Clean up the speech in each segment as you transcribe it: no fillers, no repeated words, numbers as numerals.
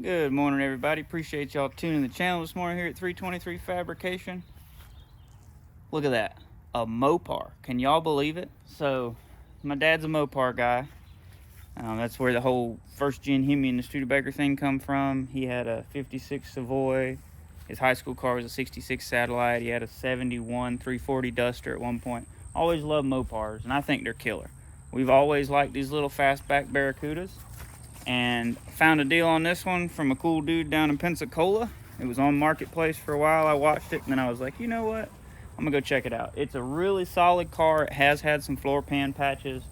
Good morning, everybody. Appreciate y'all tuning the channel this morning here at 323 Fabrication. Look at that, a Mopar. Can y'all believe it? So my dad's a Mopar guy. That's where the whole first gen hemi and the Studebaker thing come from. He had a 56 Savoy. His high school car was a 66 Satellite. He had a 71 340 Duster at one point. Always loved Mopars, and I think they're killer. We've always liked these little fastback Barracudas, and found a deal on this one from a cool dude down in Pensacola. It was on Marketplace for a while. I watched it, and then I was like, you know what? I'm gonna go check it out. It's a really solid car. It has had some floor pan patches.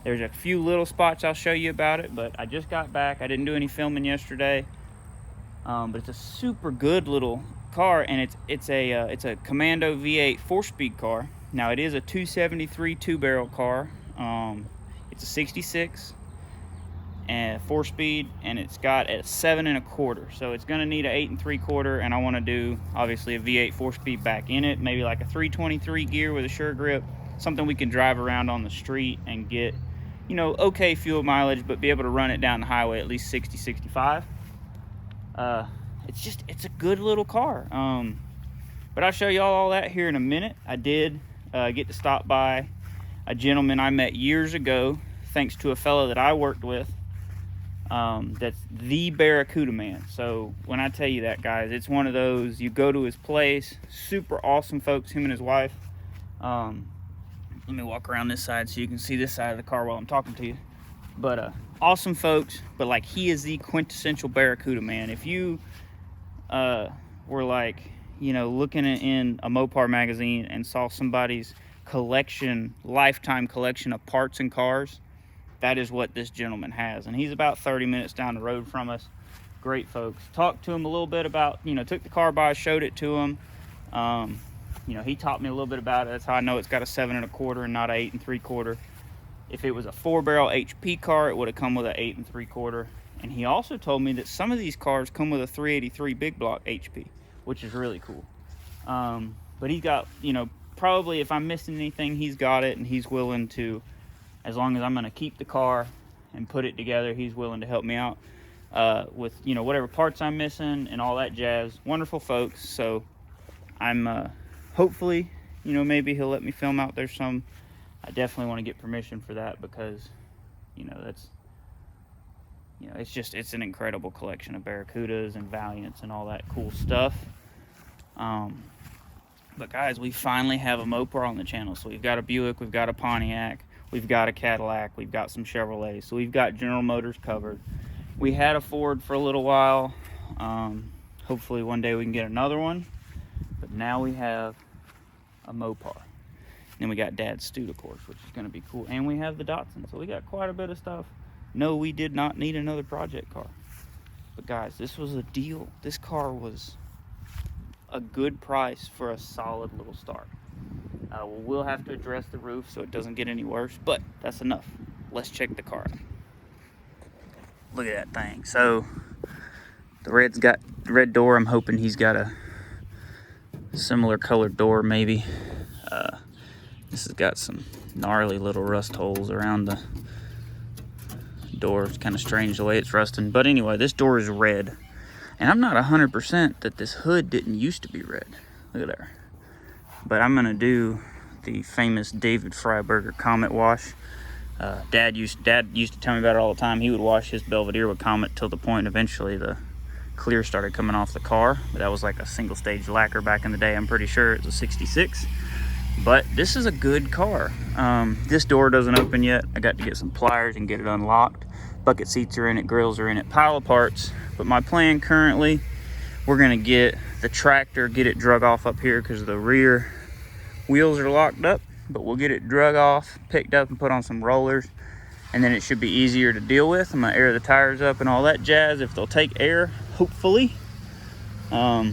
There's a few little spots I'll show you about it, but I just got back. I didn't do any filming yesterday, but it's a super good little car, and it's a Commando V8 4-speed car. Now it is a 273 two-barrel car. It's a 66 and 4-speed, and it's got a 7 1/4, so it's going to need a 8 3/4, and I want to do obviously a V8 4-speed back in it, maybe like a 323 gear with a sure grip, something we can drive around on the street and get, you know, okay fuel mileage, but be able to run it down the highway at least 60 65. It's a good little car. But I'll show y'all all that here in a minute. I did get to stop by a gentleman I met years ago thanks to a fellow that I worked with. That's the Barracuda man. So when I tell you that, guys, it's one of those, you go to his place, super awesome folks, him and his wife. Let me walk around this side so you can see this side of the car while I'm talking to you. But awesome folks, but like, he is the quintessential Barracuda man. If you were like, you know, looking in a Mopar magazine and saw somebody's collection, lifetime collection of parts and cars, that is what this gentleman has. And he's about 30 minutes down the road from us. Great folks. Talked to him a little bit about, you know, took the car by, showed it to him. You know, he taught me a little bit about it. That's how I know it's got a 7 1/4 and not an 8 3/4. If it was a 4-barrel HP car, it would have come with an 8 3/4. And he also told me that some of these cars come with a 383 big block HP, which is really cool. But he's got, you know, probably if I'm missing anything, he's got it, and he's willing to, as long as I'm going to keep the car and put it together, he's willing to help me out with, you know, whatever parts I'm missing and all that jazz. Wonderful folks. So I'm hopefully, you know, maybe he'll let me film out there some. I definitely want to get permission for that, because, you know, that's, you know, it's an incredible collection of Barracudas and Valiants and all that cool stuff. But guys, we finally have a Mopar on the channel. So we've got a Buick, we've got a Pontiac, we've got a Cadillac, we've got some Chevrolets. So we've got General Motors covered. We had a Ford for a little while. Hopefully one day we can get another one. But now we have a Mopar. Then we got Dad's Stude, of course, which is going to be cool. And we have the Datsun. So we got quite a bit of stuff. No, we did not need another project car. But guys, this was a deal. This car was a good price for a solid little start. We'll have to address the roof so it doesn't get any worse, but that's enough. Let's check the car out. Look at that thing. So the red's got the red door. I'm hoping he's got a similar colored door, maybe. This has got some gnarly little rust holes around the door. It's kind of strange the way it's rusting, but anyway, this door is red, and I'm not 100% that this hood didn't used to be red. Look at there. But I'm gonna do the famous David Freiberger Comet wash. Dad used to tell me about it all the time. He would wash his Belvedere with Comet till the point eventually the clear started coming off the car. But that was like a single stage lacquer back in the day. I'm pretty sure it was a 66. But this is a good car. This door doesn't open yet. I got to get some pliers and get it unlocked. Bucket seats are in it, grills are in it, pile of parts. But my plan currently, we're gonna get the tractor, get it drug off up here because the rear wheels are locked up. But we'll get it drug off, picked up, and put on some rollers, and then it should be easier to deal with. I'm gonna air the tires up and all that jazz, if they'll take air, hopefully. But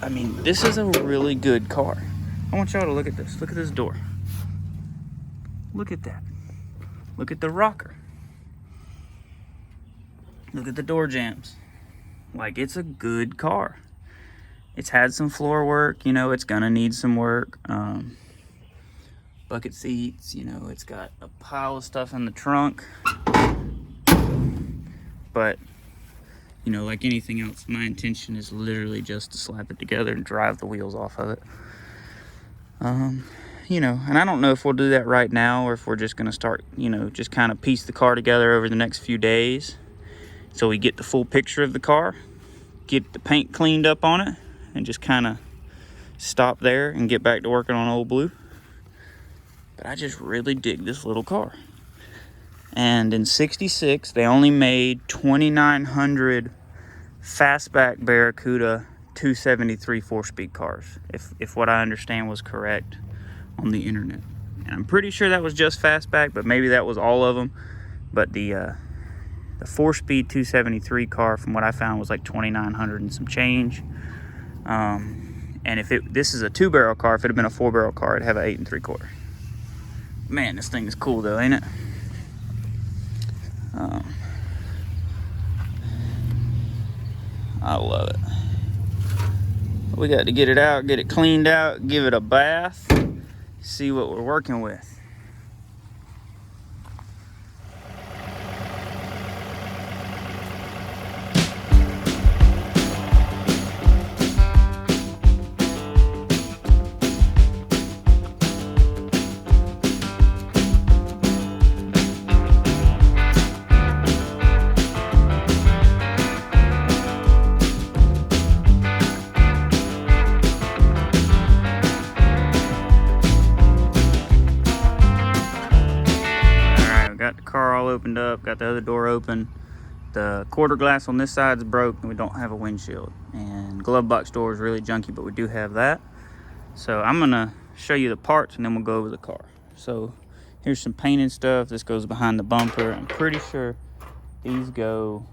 I mean, this is a really good car. I want y'all to look at this. Look at this door. Look at that. Look at the rocker. Look at the door jambs. Like, it's a good car. It's had some floor work, you know, it's gonna need some work. Bucket seats, you know, it's got a pile of stuff in the trunk. But you know, like anything else, my intention is literally just to slap it together and drive the wheels off of it. You know, and I don't know if we'll do that right now or if we're just going to start, you know, just kind of piece the car together over the next few days so we get the full picture of the car, get the paint cleaned up on it, and just kind of stop there and get back to working on Old Blue. But I just really dig this little car. And in '66, they only made 2,900 Fastback Barracuda 273 4-speed cars, if what I understand was correct on the internet. And I'm pretty sure that was just Fastback, but maybe that was all of them. But the 4-speed 273 car, from what I found, was like 2,900 and some change. And if this is a 2-barrel car, if it had been a 4-barrel car, it'd have an 8 3/4. Man, this thing is cool though, ain't it? I love it. We got to get it out, get it cleaned out, give it a bath, see what we're working with. Got the car all opened up, got the other door open. The quarter glass on this side is broke and we don't have a windshield. And glove box door is really junky, but we do have that. So I'm gonna show you the parts and then we'll go over the car. So here's some painted stuff. This goes behind the bumper. I'm pretty sure these go,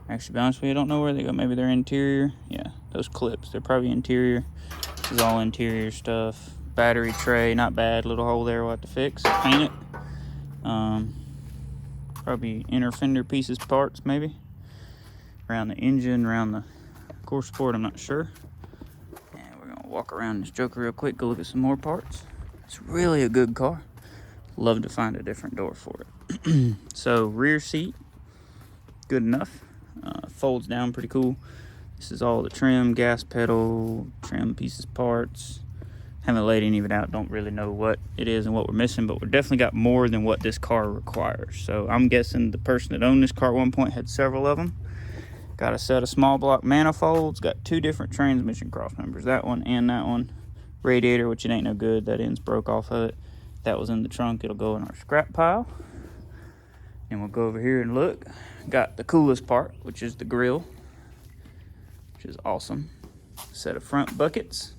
actually, to be honest with you, I don't know where they go. Maybe they're interior. Yeah, those clips, they're probably interior. This is all interior stuff. Battery tray, not bad. Little hole there we'll have to fix, paint it. Probably inner fender pieces, parts maybe. Around the engine, around the core support, I'm not sure. And we're gonna walk around this joker real quick, go look at some more parts. It's really a good car. Love to find a different door for it. So rear seat, good enough. Folds down pretty cool. This is all the trim, gas pedal, trim pieces, parts. Haven't laid any of it out, don't really know what it is and what we're missing, but we're definitely got more than what this car requires. So I'm guessing the person that owned this car at one point had several of them. Got a set of small block manifolds, got 2 different transmission cross members, that one and that one. Radiator, which it ain't no good, that end's broke off of it. That was in the trunk, it'll go in our scrap pile. And we'll go over here and look. Got the coolest part, which is the grill, which is awesome. Set of front buckets.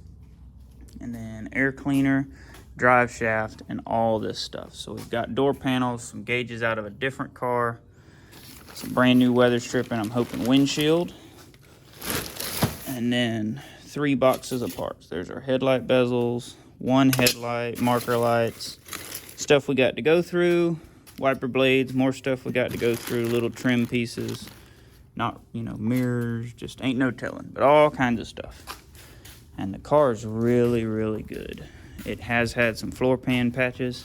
And then air cleaner, drive shaft, and all this stuff. So we've got door panels, some gauges out of a different car, some brand new weather stripping, I'm hoping windshield, and then 3 boxes of parts. There's our headlight bezels, 1 headlight, marker lights, stuff we got to go through, wiper blades, more stuff we got to go through, little trim pieces, not, you know, mirrors, just ain't no telling, but all kinds of stuff. And the car is really, really good. It has had some floor pan patches.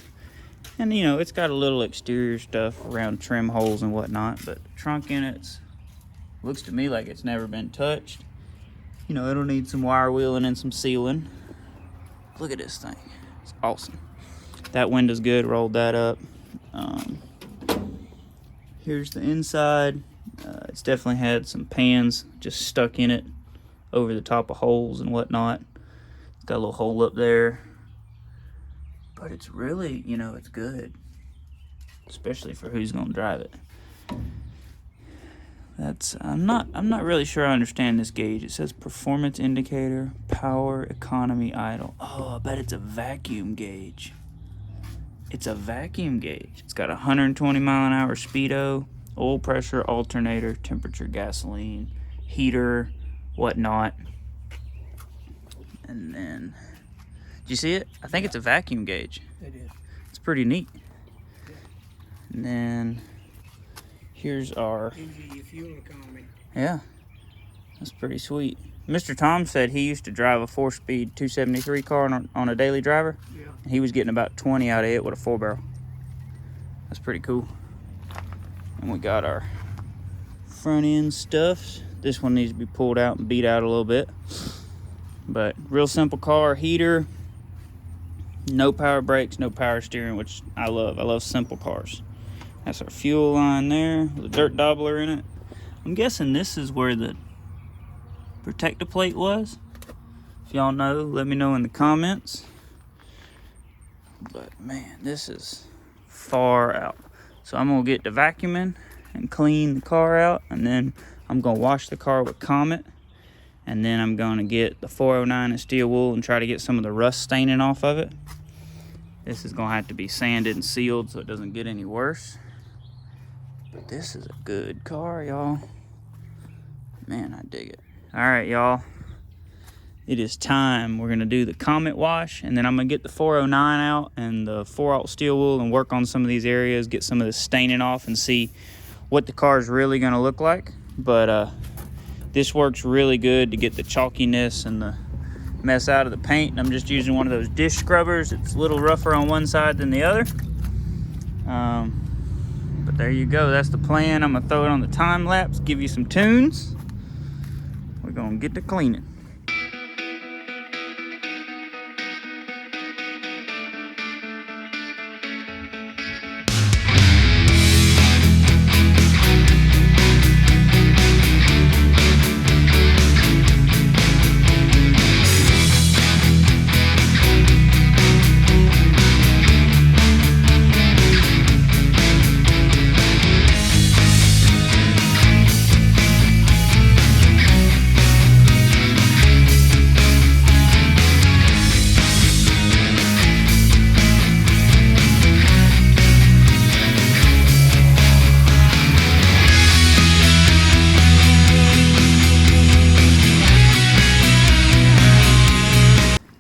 And, you know, it's got a little exterior stuff around trim holes and whatnot. But the trunk in it looks to me like it's never been touched. You know, it'll need some wire wheeling and some sealing. Look at this thing. It's awesome. That window's good. Rolled that up. Here's the inside. It's definitely had some pans just stuck in it over the top of holes and whatnot. It's got a little hole up there, but it's really, you know, it's good, especially for who's gonna drive it. I'm not really sure I understand this gauge. It says performance indicator, power, economy, idle. Oh, I bet it's a vacuum gauge. It's a vacuum gauge. It's got 120 mile an hour speedo, oil pressure, alternator, temperature, gasoline, heater, whatnot. And then, do you see it? I think it's a vacuum gauge. It is. It's pretty neat. Yeah. And then here's our, Gives you your fuel economy. yeah, that's pretty sweet. Mr. Tom said he used to drive a 4-speed 273 car on a daily driver. Yeah. And he was getting about 20 out of it with a 4-barrel. That's pretty cool. And we got our front end stuff. This one needs to be pulled out and beat out a little bit. But real simple car. Heater, no power brakes, no power steering, which I love. I love simple cars. That's our fuel line there with a dirt daubler in it. I'm guessing this is where the protector plate was. If y'all know, let me know in the comments. But man, this is far out. So I'm gonna get the vacuuming and clean the car out, and then I'm gonna wash the car with Comet, and then I'm gonna get the 409 and steel wool and try to get some of the rust staining off of it. This is gonna have to be sanded and sealed so it doesn't get any worse. But this is a good car, y'all. Man, I dig it. All right, y'all. It is time. We're gonna do the Comet wash, and then I'm gonna get the 409 out and the 4/0 steel wool and work on some of these areas, get some of the staining off, and see what the car is really gonna look like. But this works really good to get the chalkiness and the mess out of the paint. I'm just using one of those dish scrubbers. It's a little rougher on one side than the other. But there you go. That's the plan. I'm gonna throw it on the time lapse, give you some tunes. We're gonna get to cleaning.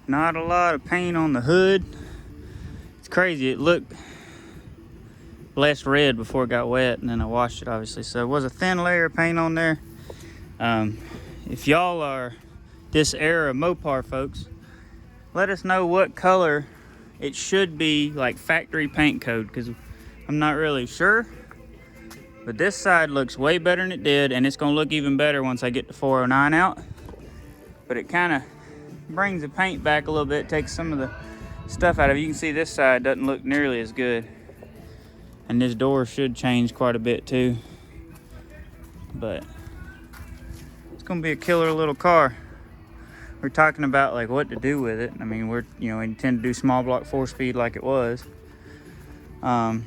Not a lot of paint on the hood. It's crazy. It looked less red before it got wet, and then I washed it, obviously. So it was a thin layer of paint on there. If y'all are this era of Mopar folks, let us know what color it should be, like factory paint code, because I'm not really sure. But this side looks way better than it did, and it's gonna look even better once I get the 409 out. But it kind of brings the paint back a little bit, takes some of the stuff out of it. You can see this side doesn't look nearly as good. And this door should change quite a bit too. But it's gonna be a killer little car. We're talking about like what to do with it. I mean, we intend to do small block 4-speed like it was. Not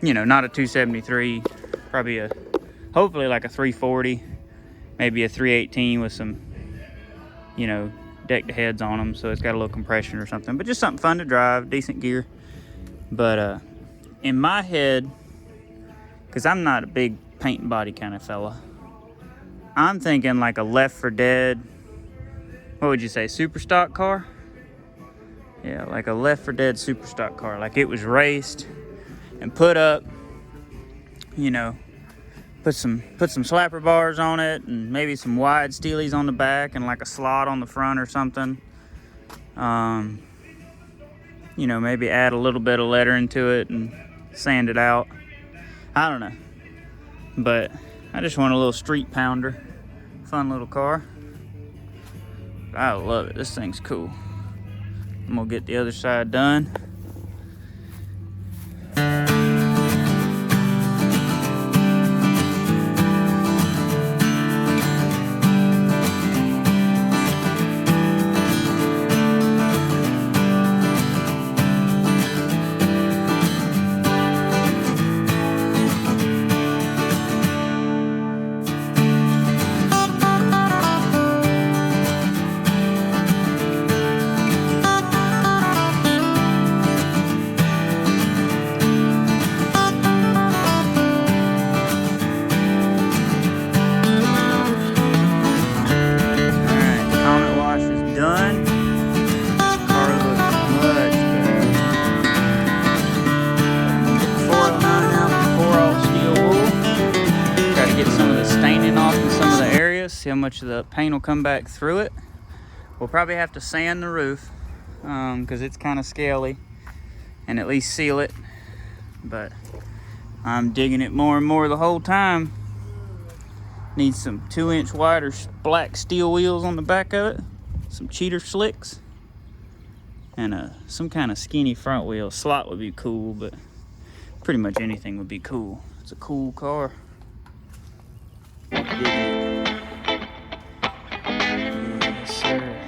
a 273, probably hopefully like a 340, maybe a 318 with some, decked heads on them, so it's got a little compression or something, but just something fun to drive, decent gear. But in my head, because I'm not a big paint and body kind of fella, I'm thinking like a Left 4 Dead, what would you say, super stock car? Yeah, like a Left 4 Dead super stock car, like it was raced and put up, put some slapper bars on it, and maybe some wide steelies on the back, and like a slot on the front or something. Maybe add a little bit of lettering to it and sand it out. I don't know, but I just want a little street pounder, fun little car. I love it. This thing's cool. I'm gonna get the other side done. See how much of the paint will come back through it. We'll probably have to sand the roof because it's kind of scaly, and at least seal it. But I'm digging it more and more the whole time. Needs some 2-inch wide or black steel wheels on the back of it, some cheater slicks, and some kind of skinny front wheel. Slot would be cool, but pretty much anything would be cool. It's a cool car. Yes, sir.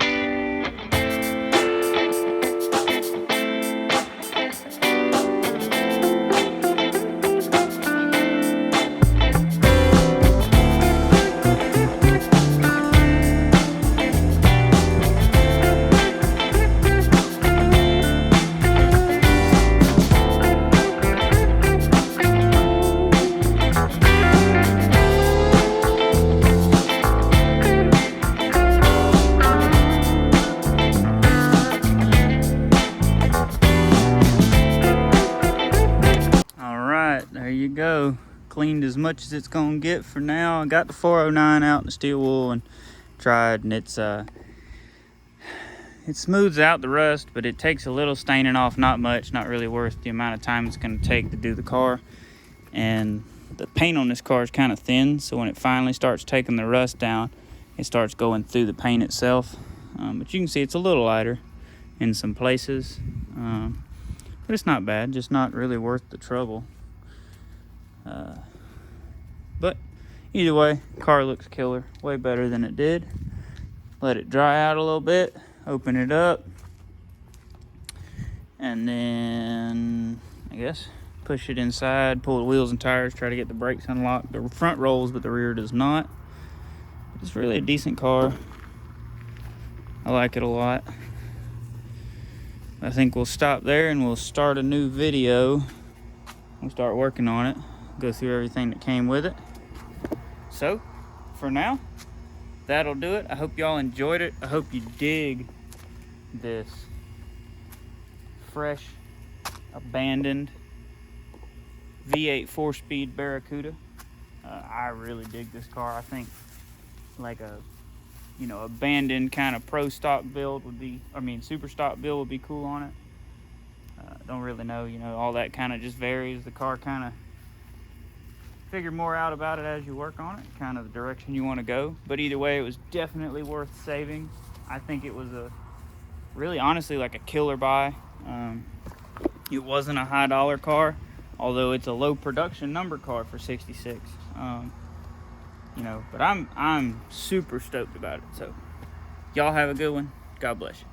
There you go. Cleaned as much as it's gonna get for now. I got the 409 out in the steel wool and tried, and it smooths out the rust, but it takes a little staining off, not much, not really worth the amount of time it's gonna take to do the car. And the paint on this car is kind of thin, so when it finally starts taking the rust down, it starts going through the paint itself. But you can see it's a little lighter in some places, but it's not bad, just not really worth the trouble. But either way, car looks killer, way better than it did. Let it dry out a little bit, open it up, and then I guess push it inside, pull the wheels and tires, try to get the brakes unlocked. The front rolls, but the rear does not. It's really a decent car. I like it a lot. I think we'll stop there and we'll start a new video. We'll start working on it, go through everything that came with it. So for now, that'll do it. I hope y'all enjoyed it. I hope you dig this fresh, abandoned V8 4-speed Barracuda. I really dig this car. I think like a abandoned kind of pro stock build would be, super stock build would be cool on it. Don't really know, all that kind of just varies. The car kind of figure more out about it as you work on it, kind of the direction you want to go. But either way, it was definitely worth saving. I think it was really honestly like a killer buy. It wasn't a high dollar car, although it's a low production number car for 66. But I'm super stoked about it. So y'all have a good one. God bless you.